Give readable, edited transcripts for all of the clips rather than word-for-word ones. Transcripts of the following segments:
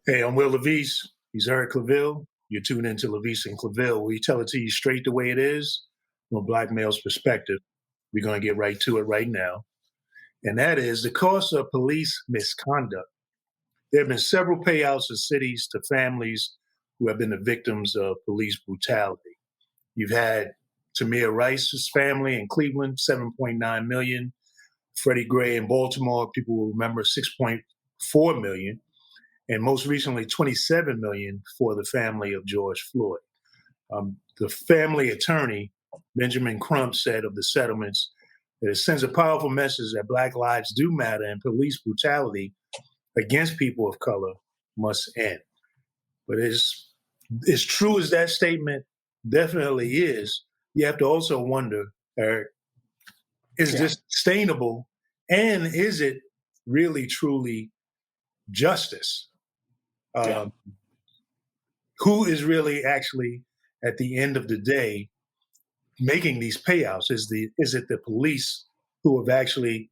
Hey, I'm Will LaVeist. He's Eric ClaVille. You're tuned into LaVeist and ClaVille. We tell it to you straight the way it is from a black male's perspective. We're going to get right to it right now. And that is the cost of police misconduct. There have been several payouts in cities to families who have been the victims of police brutality. You've had Tamir Rice's family in Cleveland, $7.9 million. Freddie Gray in Baltimore, people will remember, $6.4 million. And most recently, $27 million for the family of George Floyd. The family attorney, Benjamin Crump, said of the settlements that it sends a powerful message that Black lives do matter and police brutality against people of color must end. But as true as that statement definitely is, you have to also wonder, Eric, is this sustainable, and is it really, truly justice? Who is really actually, at the end of the day, making these payouts? Is it the police who have actually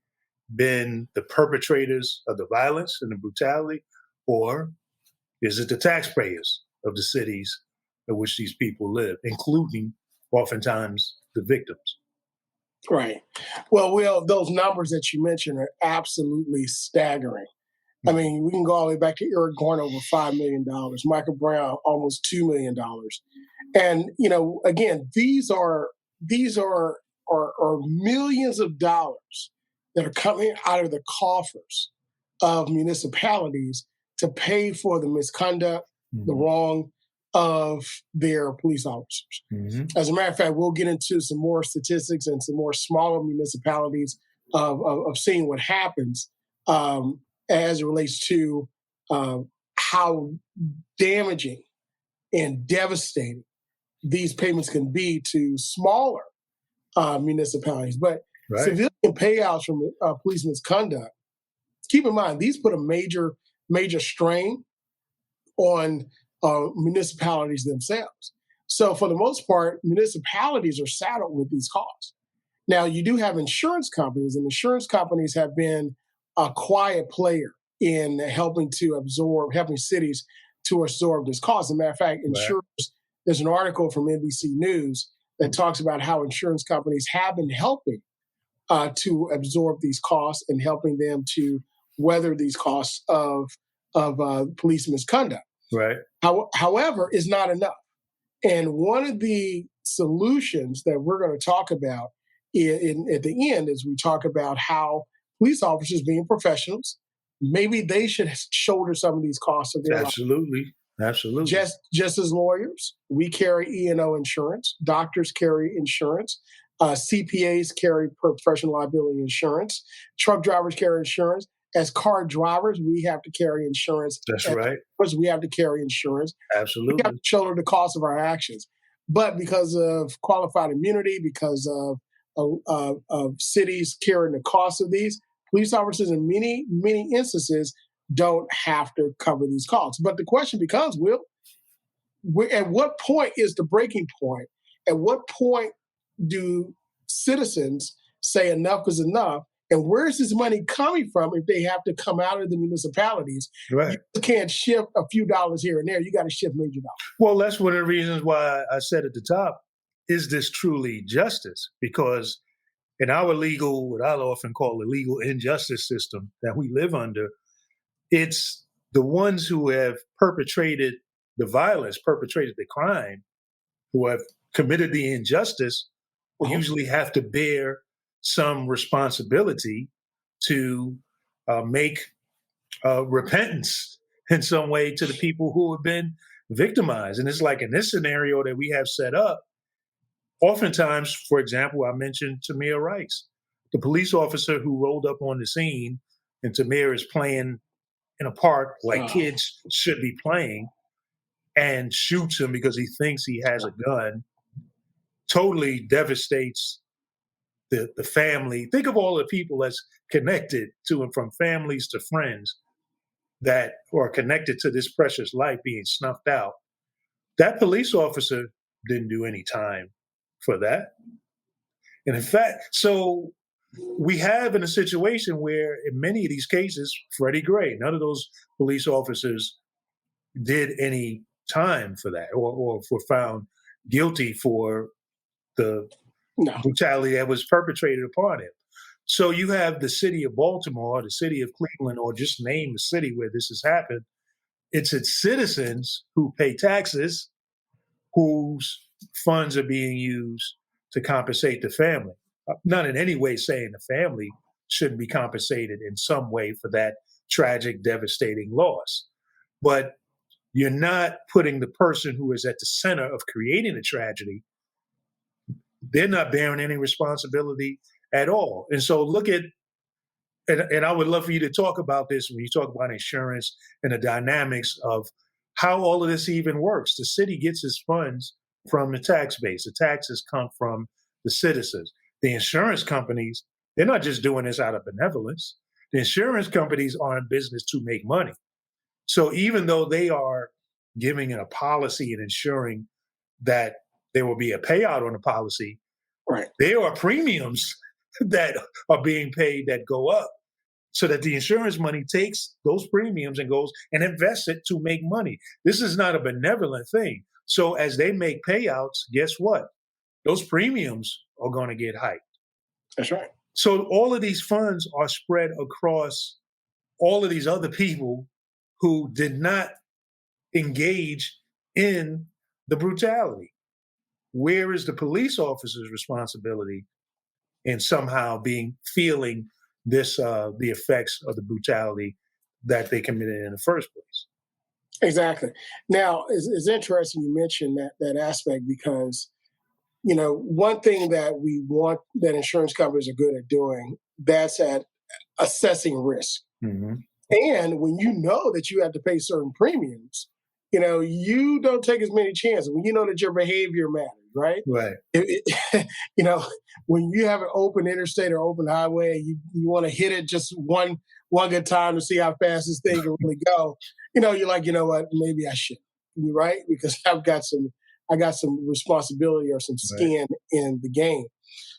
been the perpetrators of the violence and the brutality, or is it the taxpayers of the cities in which these people live, including oftentimes the victims? Right. Well, Will, those numbers that you mentioned are absolutely staggering. I mean, we can go all the way back to Eric Garner, over $5 million, Michael Brown, almost $2 million. And, again, these are millions of dollars that are coming out of the coffers of municipalities to pay for the misconduct, the wrong of their police officers. As a matter of fact, we'll get into some more statistics and some more smaller municipalities of seeing what happens as it relates to how damaging and devastating these payments can be to smaller municipalities. But civilian payouts from police misconduct, keep in mind, these put a major strain on municipalities themselves. So for the most part, municipalities are saddled with these costs. Now, you do have insurance companies, and insurance companies have been a quiet player in helping cities to absorb this cost. As a matter of fact, insurers, there's an article from NBC News that talks about how insurance companies have been helping to absorb these costs and helping them to weather these costs of police misconduct. Right. However, it's not enough. And one of the solutions that we're going to talk about at the end is we talk about how police officers, being professionals, maybe they should shoulder some of these costs of their life. Absolutely. Just as lawyers, we carry E&O insurance. Doctors carry insurance. CPAs carry professional liability insurance. Truck drivers carry insurance. As car drivers, we have to carry insurance. That's right. We have to carry insurance. Absolutely. We have to shoulder the cost of our actions. But because of qualified immunity, because of cities carrying the cost of these, police officers in many instances don't have to cover these costs. But the question becomes, Will, at what point is the breaking point? At what point do citizens say enough is enough? And where is this money coming from if they have to come out of the municipalities? Right. You can't shift a few dollars here and there. You got to shift major dollars. Well, that's one of the reasons why I said at the top, is this truly justice? Because in our what I often call the legal injustice system that we live under, it's the ones who have perpetrated the violence, perpetrated the crime, who have committed the injustice, usually have to bear some responsibility to make repentance in some way to the people who have been victimized. And it's like in this scenario that we have set up, oftentimes, for example, I mentioned Tamir Rice, the police officer who rolled up on the scene, and Tamir is playing in a park like kids should be playing, and shoots him because he thinks he has a gun, totally devastates the family. Think of all the people that's connected to him, from families to friends, that are connected to this precious life being snuffed out. That police officer didn't do any time for that. And in fact, so we have in a situation where in many of these cases, Freddie Gray, none of those police officers did any time for that or were found guilty for the No. brutality that was perpetrated upon him. So you have the city of Baltimore, the city of Cleveland, or just name the city where this has happened. It's its citizens who pay taxes whose funds are being used to compensate the family. Not in any way saying the family shouldn't be compensated in some way for that tragic, devastating loss. But you're not putting the person who is at the center of creating the tragedy, they're not bearing any responsibility at all. And so look at, and I would love for you to talk about this when you talk about insurance and the dynamics of how all of this even works. The city gets its funds from the tax base. The taxes come from the citizens. The insurance companies, they're not just doing this out of benevolence. The insurance companies are in business to make money. So even though they are giving a policy and ensuring that there will be a payout on the policy, Right. there are premiums that are being paid that go up so that the insurance money takes those premiums and goes and invests it to make money. This is not a benevolent thing. So as they make payouts, guess what? Those premiums are going to get hiked. That's right. So all of these funds are spread across all of these other people who did not engage in the brutality. Where is the police officer's responsibility in somehow feeling this the effects of the brutality that they committed in the first place? Exactly. Now, it's interesting you mentioned that aspect because, one thing that we want that insurance companies are good at doing, that's at assessing risk. Mm-hmm. And when you know that you have to pay certain premiums, you don't take as many chances when you know that your behavior matters, right? Right. When you have an open interstate or open highway, you want to hit it just one good time to see how fast this thing can really go. You're like, what? Maybe I should. You're right, because I got some responsibility or some skin in the game.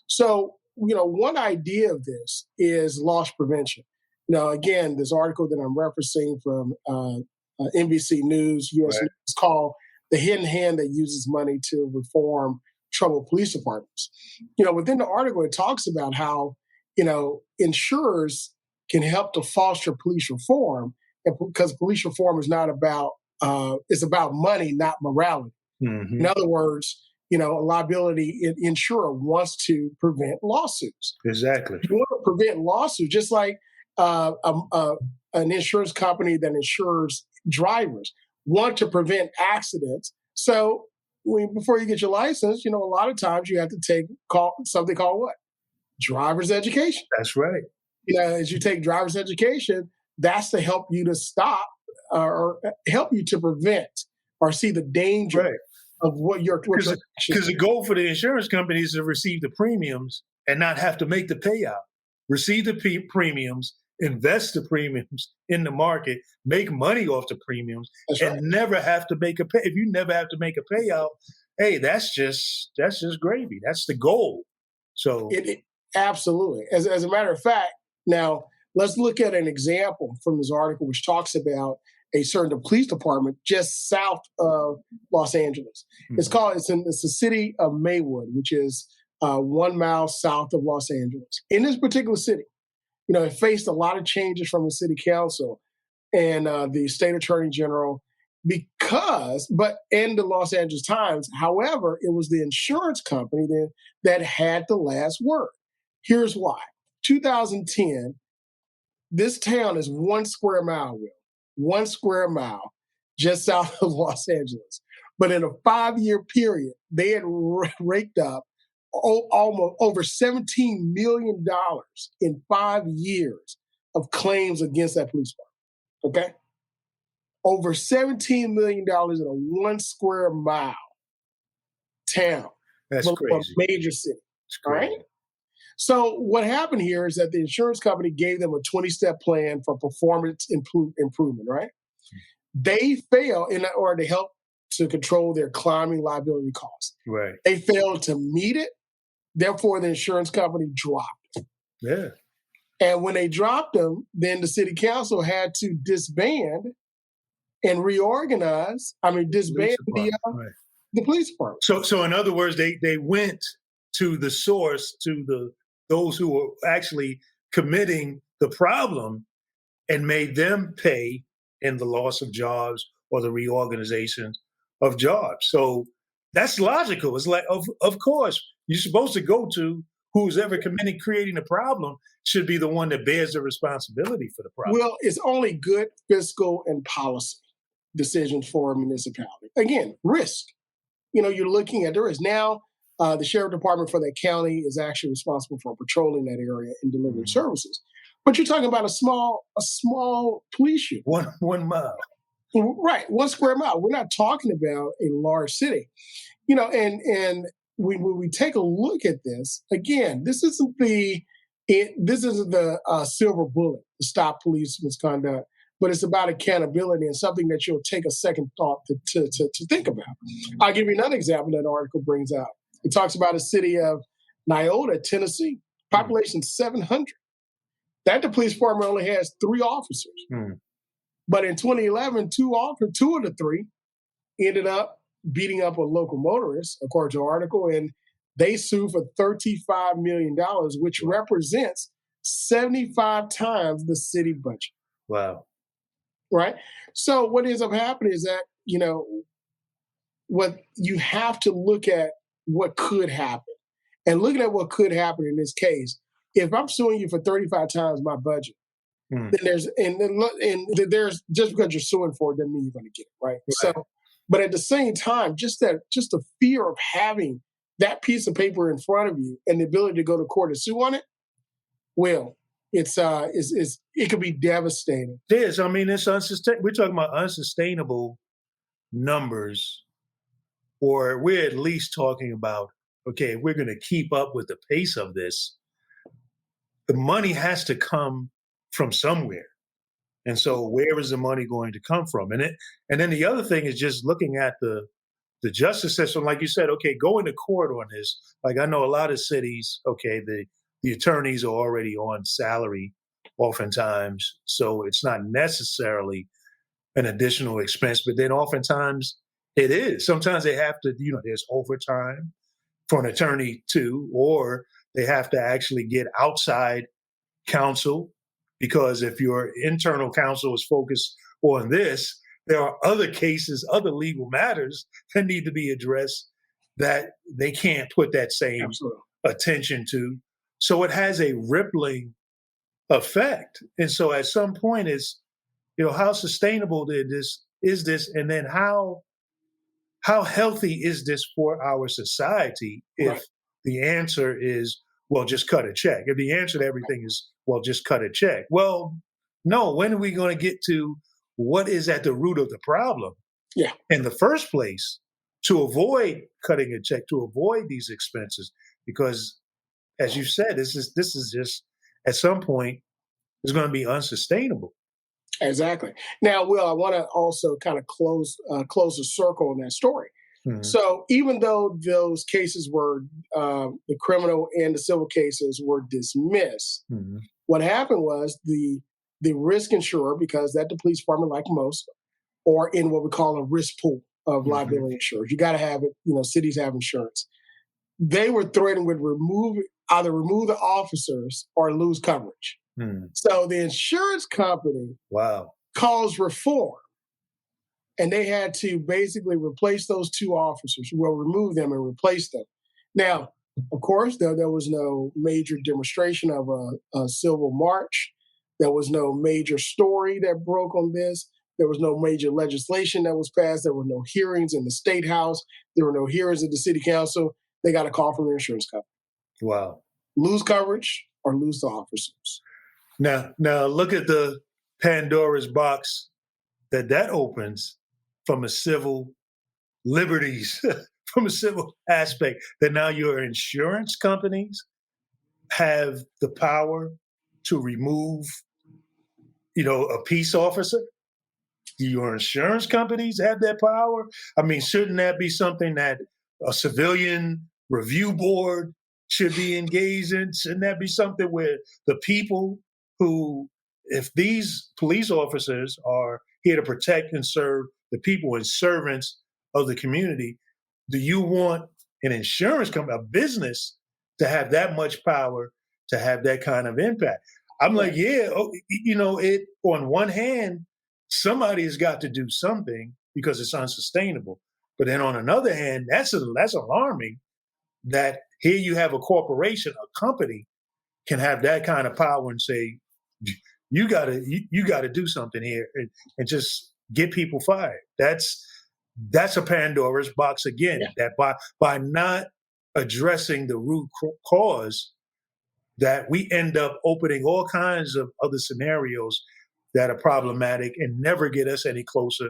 So, one idea of this is loss prevention. Now, again, this article that I'm referencing from NBC News, U.S. News, is called "The Hidden Hand That Uses Money to Reform Troubled Police Departments." Within the article, it talks about how insurers can help to foster police reform, and because police reform is not about it's about money, not morality. Mm-hmm. In other words, a liability insurer wants to prevent lawsuits. Exactly. You want to prevent lawsuits, just like an insurance company that insures drivers want to prevent accidents. So before you get your license, a lot of times you have to call something called what? Driver's education. That's right. As you take driver's education, that's to help you to stop or help you to prevent or see the danger of what you're. Because the goal for the insurance company is to receive the premiums and not have to make the payout. Receive the premiums, invest the premiums in the market, make money off the premiums, and never have to make a pay. If you never have to make a payout, hey, that's just gravy. That's the goal. So absolutely. As a matter of fact, now let's look at an example from this article, which talks about a certain police department just south of Los Angeles. Mm-hmm. It's the city of Maywood, which is 1 mile south of Los Angeles. In this particular city, it faced a lot of changes from the city council and the state attorney general and the Los Angeles Times. However, it was the insurance company that had the last word. Here's why. 2010, this town is 1 square mile, Will. 1 square mile just south of Los Angeles. But in a 5-year period, they had raked up almost over $17 million in 5 years of claims against that police department. Okay? Over $17 million in a 1 square mile town. That's crazy. A major city. All right? So what happened here is that the insurance company gave them a 20-step plan for performance improvement, right? They failed in order to help to control their climbing liability costs. Right. They failed to meet it. Therefore, the insurance company dropped it. Yeah. And when they dropped them, then the city council had to disband and reorganize. Disband Police department, right. the police department. So in other words, they went to the source, to those who were actually committing the problem, and made them pay in the loss of jobs or the reorganization of jobs. So that's logical. It's like, of course, you're supposed to go to who's ever creating the problem should be the one that bears the responsibility for the problem. Well, it's only good fiscal and policy decisions for a municipality. Again, risk. You're looking at the risk. Now, the sheriff department for that county is actually responsible for patrolling that area and delivering services. But you're talking about a small police unit. 1 mile. Right, 1 square mile. We're not talking about a large city. And when we take a look at this, again, this isn't the silver bullet to stop police misconduct, but it's about accountability and something that you'll take a second thought to think about. I'll give you another example that article brings out. It talks about a city of Nyota, Tennessee, population 700. That the police department only has 3 officers. But in 2011, two of the 3 ended up beating up a local motorist, according to the article, and they sued for $35 million, which represents 75 times the city budget. Wow. Right? So what ends up happening is that, what you have to look at what could happen. And looking at what could happen in this case, if I'm suing you for 35 times my budget, then there's just because you're suing for it doesn't mean you're going to get it, right? So, but at the same time, just the fear of having that piece of paper in front of you and the ability to go to court and sue on it, well, it could be devastating. It is. It's unsustainable. We're talking about unsustainable numbers, or we're at least talking about, okay, if we're going to keep up with the pace of this, the money has to come from somewhere. And so where is the money going to come from? And then the other thing is just looking at the justice system, like you said, okay, go into court on this. Like I know a lot of cities, okay, the attorneys are already on salary oftentimes, so it's not necessarily an additional expense, but then oftentimes it is. Sometimes they have to, there's overtime for an attorney too, or they have to actually get outside counsel, because if your internal counsel is focused on this, there are other cases, other legal matters that need to be addressed that they can't put that same attention to. So it has a rippling effect. And so at some point it's, how sustainable is this? And then how healthy is this for our society if the answer is, well, just cut a check? If the answer to everything is, well, just cut a check. Well, no, when are we going to get to what is at the root of the problem in the first place to avoid cutting a check, to avoid these expenses? Because as you said, this is just, at some point, it's going to be unsustainable. Exactly. Now, Will, I want to also kind of close the circle on that story. So even though those cases were, the criminal and the civil cases were dismissed, what happened was the risk insurer, because that the police department, like most, are in what we call a risk pool of liability insurers. You got to have it. Cities have insurance. They were threatened with either remove the officers or lose coverage. So the insurance company caused reform, and they had to basically replace those 2 officers. Remove them and replace them. Now, of course, there was no major demonstration of a civil march. There was no major story that broke on this. There was no major legislation that was passed. There were no hearings in the State House. There were no hearings at the City Council. They got a call from the insurance company. Wow. Lose coverage or lose the officers. Now look at the Pandora's box that opens from a civil liberties, from a civil aspect, that now your insurance companies have the power to remove, a peace officer. Do your insurance companies have that power? Shouldn't that be something that a civilian review board should be engaged in? Shouldn't that be something where the people who, if these police officers are here to protect and serve the people and servants of the community. Do you want an insurance company, a business, to have that much power, to have that kind of impact? I'm like, yeah, it on one hand, somebody has got to do something because it's unsustainable. But then on another hand, that's alarming that here you have a corporation, a company can have that kind of power and say, you gotta do something here and just get people fired. That's a Pandora's box again. Yeah. That by not addressing the root cause, that we end up opening all kinds of other scenarios that are problematic and never get us any closer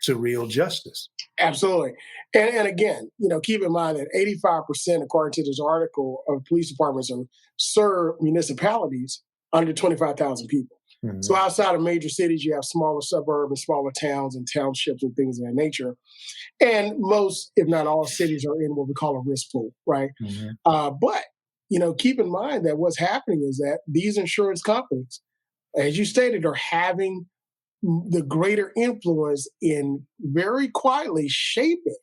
to real justice. Absolutely. And again, keep in mind that 85%, according to this article, of police departments serve municipalities under 25,000 people. Mm-hmm. So outside of major cities, you have smaller suburbs and smaller towns and townships and things of that nature. And most, if not all, cities are in what we call a risk pool, right? Mm-hmm. But keep in mind that what's happening is that these insurance companies, as you stated, are having the greater influence in very quietly shaping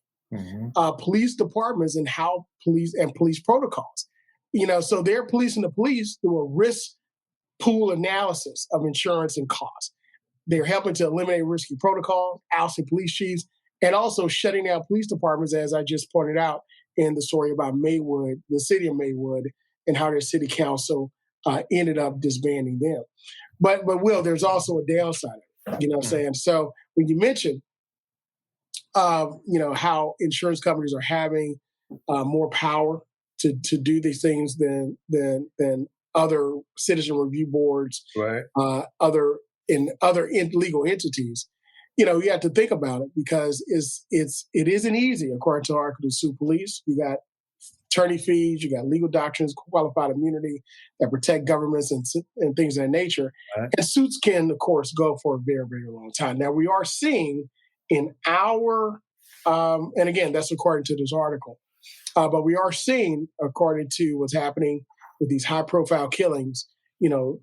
police departments and how police protocols. So they're policing the police through a risk pool analysis of insurance and costs. They're helping to eliminate risky protocols, ousting police chiefs, and also shutting down police departments, as I just pointed out in the story about Maywood, the city of Maywood, and how their city council ended up disbanding them. But Will, there's also a downside. You know what I'm saying? So when you mention, how insurance companies are having more power to do these things than other citizen review boards, right? Other legal entities, you have to think about it, because it isn't easy, according to the article, to sue police. You got attorney fees, you got legal doctrines, qualified immunity that protect governments and things of that nature. Right. And suits can, of course, go for a very, very long time. Now, we are seeing in our, and again, that's according to this article, but we are seeing, according to what's happening with these high-profile killings,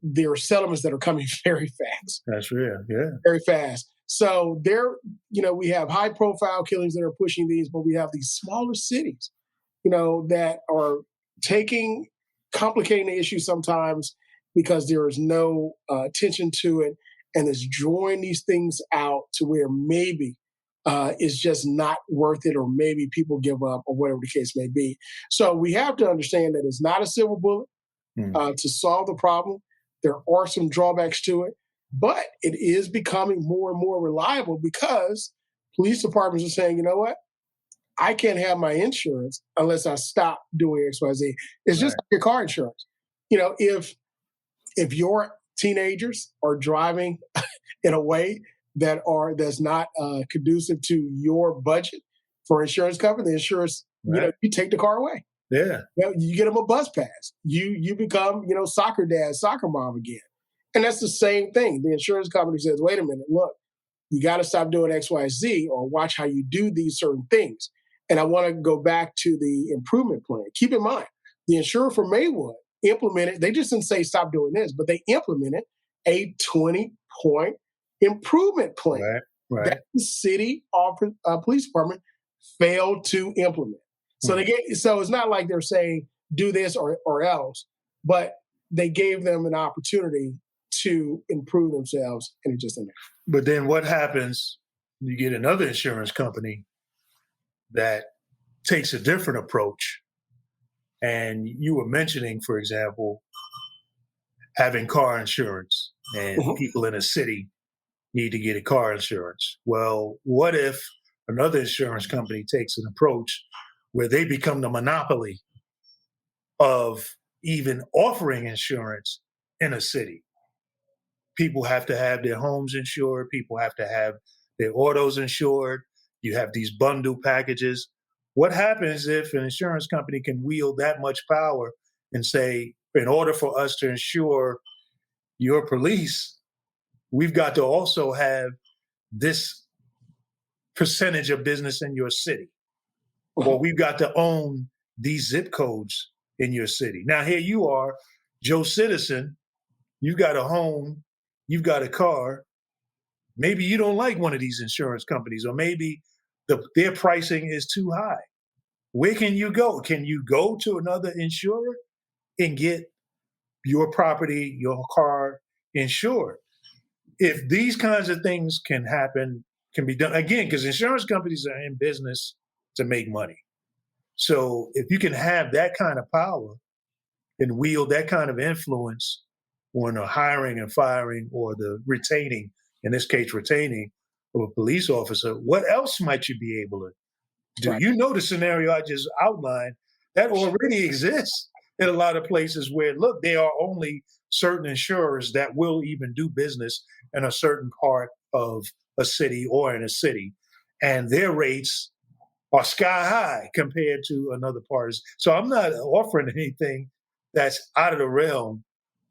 there are settlements that are coming very fast. That's real, yeah. Very fast. So we have high-profile killings that are pushing these, but we have these smaller cities that are complicating the issue sometimes because there is no attention to it, and it's drawing these things out to where maybe it's just not worth it, or maybe people give up, or whatever the case may be. So we have to understand that it's not a silver bullet to solve the problem. There are some drawbacks to it, but it is becoming more and more reliable because police departments are saying, you know what? I can't have my insurance unless I stop doing X, Y, Z. It's just like your car insurance. If your teenagers are driving in a way that's not conducive to your budget for insurance coverage, the insurance, you take the car away. Yeah. You get them a bus pass. You become, soccer dad, soccer mom again. And that's the same thing. The insurance company says, wait a minute, look, you got to stop doing X, Y, Z, or watch how you do these certain things. And I want to go back to the improvement plan. Keep in mind, the insurer for Maywood implemented, they just didn't say stop doing this, but they implemented a 20-point improvement plan that the city police department failed to implement. So so it's not like they're saying do this or else, but they gave them an opportunity to improve themselves, and it just didn't. But then what happens? You get another insurance company that takes a different approach. And you were mentioning, for example, having car insurance, and people in a city need to get a car insurance. Well, what if another insurance company takes an approach where they become the monopoly of even offering insurance in a city? People have to have their homes insured. People have to have their autos insured. You have these bundle packages. What happens if an insurance company can wield that much power and say, in order for us to insure your police, we've got to also have this percentage of business in your city, or we've got to own these zip codes in your city. Now, here you are, Joe Citizen, you've got a home, you've got a car, maybe you don't like one of these insurance companies, or maybe their pricing is too high. Where can you go? Can you go to another insurer and get your property, your car insured? If these kinds of things can happen, can be done, again, because insurance companies are in business to make money. So if you can have that kind of power and wield that kind of influence on the hiring and firing, or the retaining, in this case, retaining of a police officer, what else might you be able to do? Right. You know, the scenario I just outlined, that already exists in a lot of places where, look, there are only certain insurers that will even do business in a certain part of a city or in a city, and their rates are sky high compared to another part. So I'm not offering anything that's out of the realm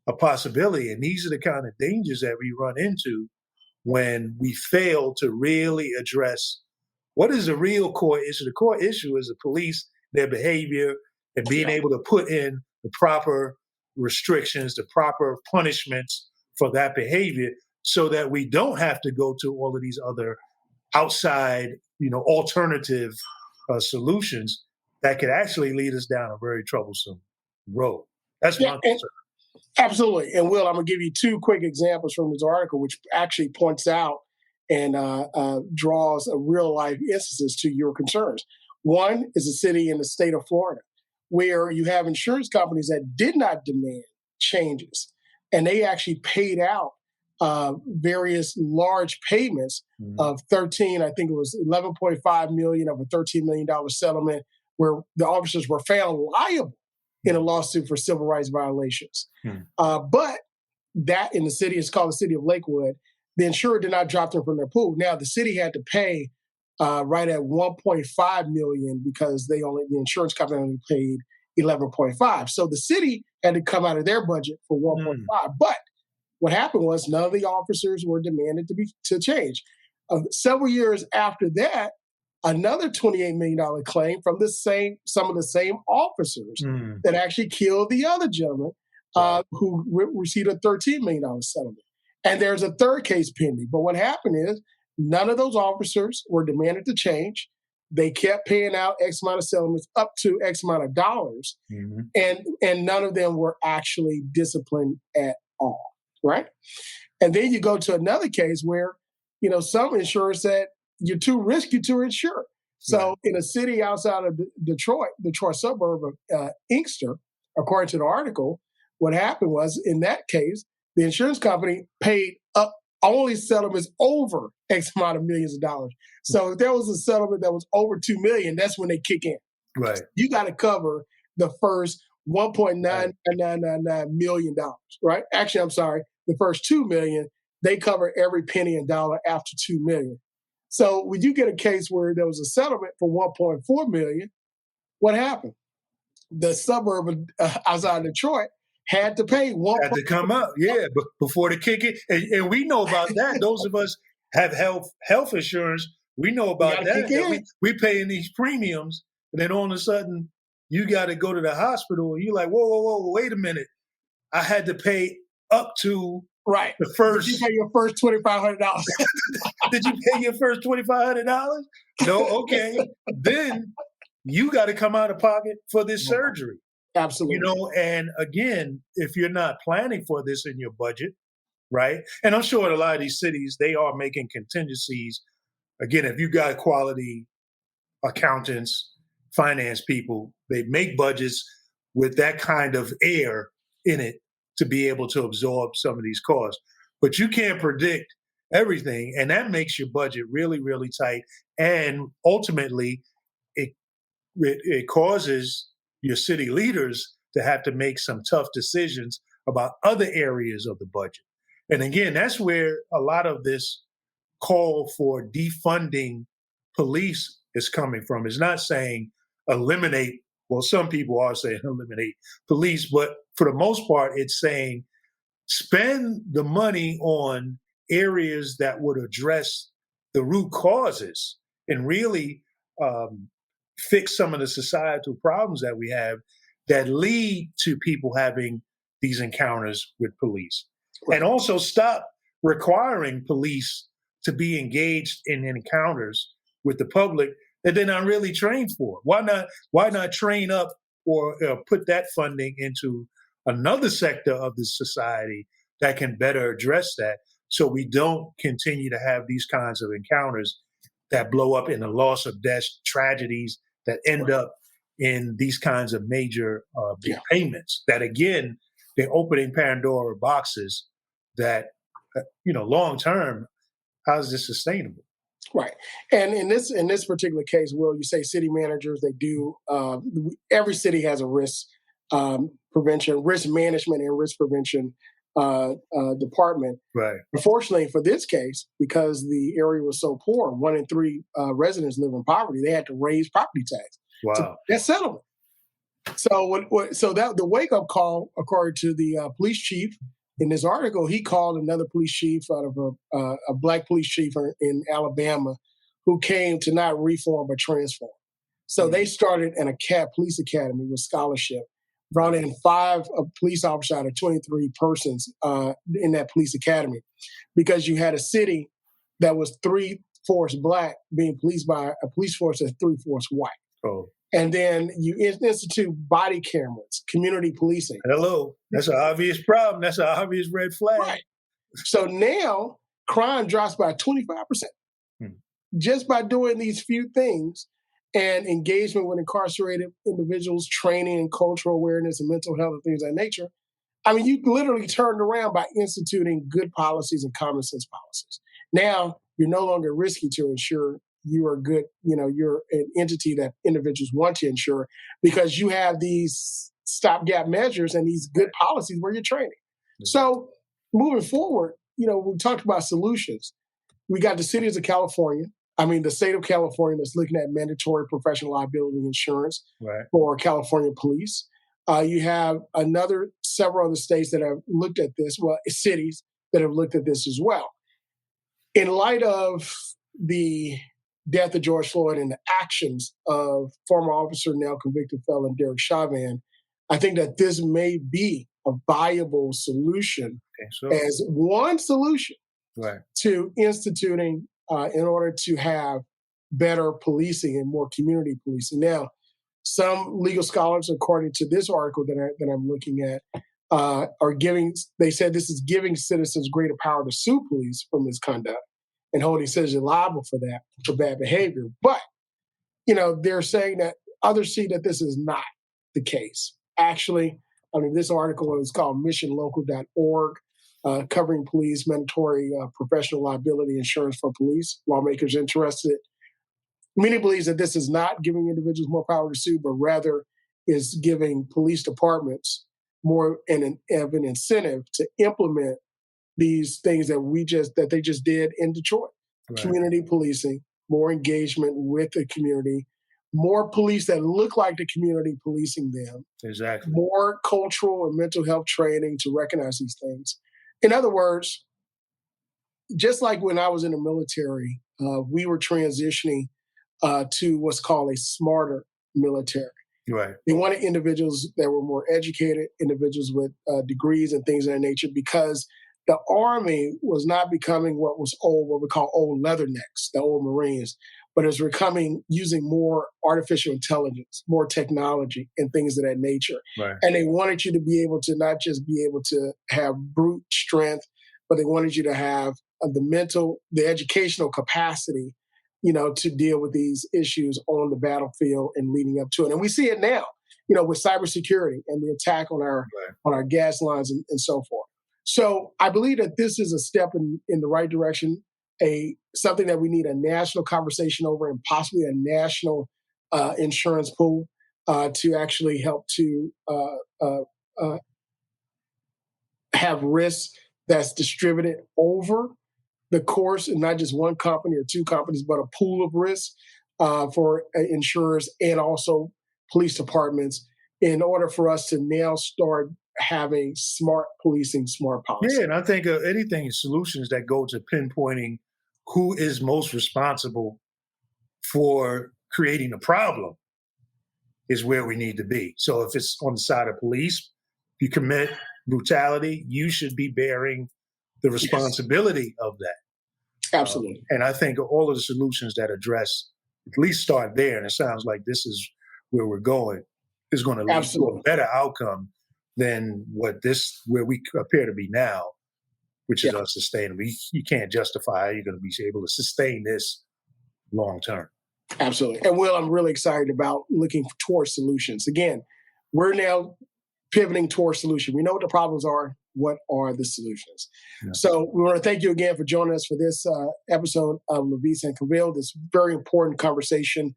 of possibility. And these are the kind of dangers that we run into when we fail to really address what is the real core issue. The core issue is the police, their behavior, and being able to put in the proper restrictions, the proper punishments for that behavior, so that we don't have to go to all of these other outside, alternative solutions that could actually lead us down a very troublesome road. That's my concern. Absolutely. And Will, I'm going to give you two quick examples from this article, which actually points out and draws real life instances to your concerns. One is a city in the state of Florida, where you have insurance companies that did not demand changes, and they actually paid out various large payments of I think it was $11.5 million of a $13 million settlement, where the officers were found liable in a lawsuit for civil rights violations. But that in the city, it's called the city of Lakewood, the insurer did not drop them from their pool. Now the city had to pay right at $1.5 million because the insurance company only paid 11.5. So the city had to come out of their budget for 1.5. But what happened was none of the officers were demanded to change. Several years after that, another $28 million claim from some of the same officers that actually killed the other gentleman who received a $13 million settlement. And there's a third case pending. But what happened is none of those officers were demanded to change. They kept paying out X amount of settlements up to X amount of dollars. And none of them were actually disciplined at all, right? And then you go to another case where, some insurers said, you're too risky to insure. So in a city outside of Detroit suburb of Inkster, according to the article, what happened was, in that case, the insurance company paid up only settlements over X amount of millions of dollars. So if there was a settlement that was over $2 million, that's when they kick in. Right. You got to cover the first $1.999 million, right? Actually, I'm sorry, the first $2 million, they cover every penny and dollar after $2 million. So when you get a case where there was a settlement for $1.4 million, what happened? The suburb outside of Detroit had to pay had to come up, before the kick it. And we know about that. Those of us have health insurance, we know about that we paying these premiums, and then all of a sudden you got to go to the hospital, and you're like, whoa, wait a minute. I had to pay up to the first. Did you pay your first $2,500? Did you pay your first $2,500? No, okay. Then you got to come out of pocket for this surgery. Absolutely. And again, if you're not planning for this in your budget, right? And I'm sure in a lot of these cities, they are making contingencies. Again, if you got quality accountants, finance people, they make budgets with that kind of air in it to be able to absorb some of these costs. But you can't predict everything, and that makes your budget really, really tight. And ultimately, it causes your city leaders to have to make some tough decisions about other areas of the budget. And again, that's where a lot of this call for defunding police is coming from. It's not saying eliminate, well, some people are saying eliminate police, but for the most part, it's saying spend the money on areas that would address the root causes and really fix some of the societal problems that we have that lead to people having these encounters with police. And also stop requiring police to be engaged in encounters with the public that they're not really trained for. Why not train up or put that funding into another sector of the society that can better address that, so we don't continue to have these kinds of encounters that blow up in the loss of death, tragedies that end up in these kinds of major big payments that, again, they're opening Pandora boxes that, long term, how is this sustainable? Right. And in this particular case, Will, you say city managers, they do, every city has a risk prevention, risk management and risk prevention department. Right. Unfortunately, for this case, because the area was so poor, 1 in 3 residents live in poverty, they had to raise property tax. Wow. So that's settlement. So that the wake up call, according to the police chief in this article, he called another police chief out of a black police chief in Alabama who came to not reform but transform. So they started an police academy with scholarship, brought in 5 police officers out of 23 persons in that police academy, because you had a city that was 3/4 black being policed by a police force that's 3/4 white. Oh. And then you institute body cameras, community policing. Hello. That's an obvious problem. That's an obvious red flag. Right. So now crime drops by 25% just by doing these few things, and engagement with incarcerated individuals, training and cultural awareness and mental health and things of that nature. I mean, you literally turned around by instituting good policies and common sense policies. Now you're no longer risky to ensure you are good, you're an entity that individuals want to insure, because you have these stopgap measures and these good policies where you're training. So moving forward, we talked about solutions. We got the cities of California. The state of California that's looking at mandatory professional liability insurance for California police. You have several other states that have looked at this, cities that have looked at this as well. In light of the death of George Floyd and the actions of former officer, now convicted felon Derek Chauvin, I think that this may be a viable solution as one solution to instituting in order to have better policing and more community policing. Now, some legal scholars, according to this article that I'm looking at, they said this is giving citizens greater power to sue police for misconduct and holding citizens liable for bad behavior. But, they're saying that others see that this is not the case. Actually, this article is called missionlocal.org, covering police mandatory professional liability insurance for police. Lawmakers interested. Many believes that this is not giving individuals more power to sue, but rather is giving police departments more of an incentive to implement these things that they just did in Detroit. Community policing, more engagement with the community, more police that look like the community policing them. Exactly. More cultural and mental health training to recognize these things. In other words, just like when I was in the military, we were transitioning to what's called a smarter military. Right. They wanted individuals that were more educated, individuals with degrees and things of that nature, because the Army was not becoming what we call old leathernecks, the old Marines, but it was becoming using more artificial intelligence, more technology and things of that nature. Right. And they wanted you to be able to not just be able to have brute strength, but they wanted you to have the educational capacity, to deal with these issues on the battlefield and leading up to it. And we see it now, with cybersecurity and the attack on our gas lines and so forth. So I believe that this is a step in the right direction, something that we need a national conversation over, and possibly a national insurance pool to actually help to have risk that's distributed over the course, and not just one company or two companies, but a pool of risk for insurers and also police departments, in order for us to now start having smart policing, smart policy. Yeah, and I think anything solutions that go to pinpointing who is most responsible for creating a problem is where we need to be. So if it's on the side of police, you commit brutality, you should be bearing the responsibility of that. Absolutely. And I think all of the solutions that address, at least start there, and it sounds like this is where we're going, is going to lead to a better outcome than where we appear to be now, which is unsustainable. You can't justify how you're going to be able to sustain this long term. Absolutely. And Will, I'm really excited about looking towards solutions. Again, we're now pivoting towards solution. We know what the problems are. What are the solutions? Yeah. So we want to thank you again for joining us for this episode of LaVeist and ClaVille, this very important conversation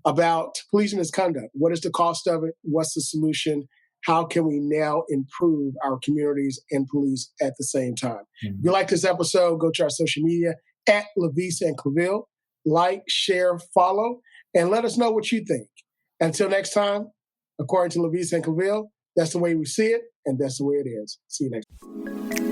about police misconduct. What is the cost of it? What's the solution? How can we now improve our communities and police at the same time? Mm-hmm. If you like this episode, go to our social media at LaVeist and ClaVille. Like, share, follow, and let us know what you think. Until next time, according to LaVeist and ClaVille, that's the way we see it, and that's the way it is. See you next time.